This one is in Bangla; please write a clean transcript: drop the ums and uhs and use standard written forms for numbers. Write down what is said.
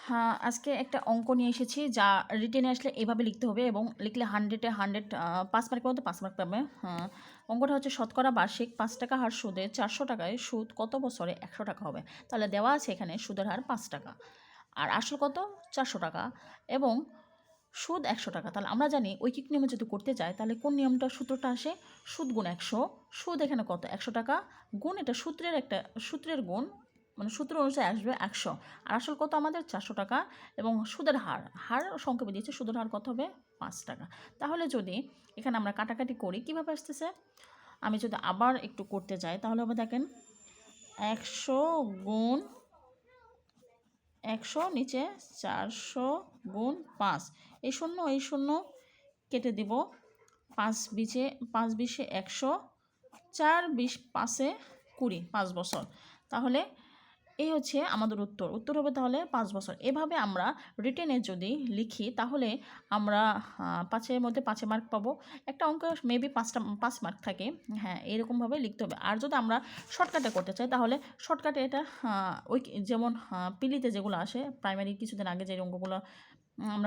হ্যাঁ, আজকে একটা অঙ্ক নিয়ে এসেছি যা রিটেনে আসলে এভাবে লিখতে হবে এবং লিখলে 100-এ 100 5 মার্কের মধ্যে 5 মার্ক পাবে। হ্যাঁ, অঙ্কটা হচ্ছে শতকরা বার্ষিক 5 টাকা হার সুদে 400 টাকায় সুদ কত বছরে 100 টাকা হবে। তাহলে দেওয়া আছে এখানে সুদের হার 5 টাকা আর আসল কত 400 টাকা এবং সুদ 100 টাকা। তাহলে আমরা জানি ঐকিক নিয়মে যদি করতে যাই তাহলে কোন নিয়মটা সূত্রটা আসে, সুদ গুণ 100। সুদ এখানে কত 100 টাকা গুণ এটা সূত্রের গুণ, মানে সূত্র অনুযায়ী আসবে 100 আর আসল কত আমাদের 400 টাকা এবং সুদের হার সংক্ষেপে দিয়েছে, সুদের হার কত হবে 5 টাকা। তাহলে যদি এখানে আমরা কাটাকাটি করি কীভাবে আসতেছে, আমি যদি আবার একটু করতে যাই তাহলে হবে দেখেন 100 গুণ 100 নিচে 400 গুণ 5, এই শূন্য কেটে দিব, 5 বিশে 100, 4 20 5-এ 20, 5 বছর। তাহলে এই হচ্ছে আমাদের উত্তর হবে তাহলে 5 বছর। এভাবে আমরা রিটেনে যদি লিখি তাহলে আমরা 5-এর মধ্যে 5 মার্ক পাবো। একটা অঙ্ক মেবি 5 মার্ক থাকে, হ্যাঁ এরকমভাবে লিখতে হবে। আর যদি আমরা শর্টকাটে করতে চাই তাহলে শর্টকাটে এটা ওই যেমন পিলিতে যেগুলো আসে প্রাইমারি কিছুদিন আগে যে অঙ্কগুলো আমরা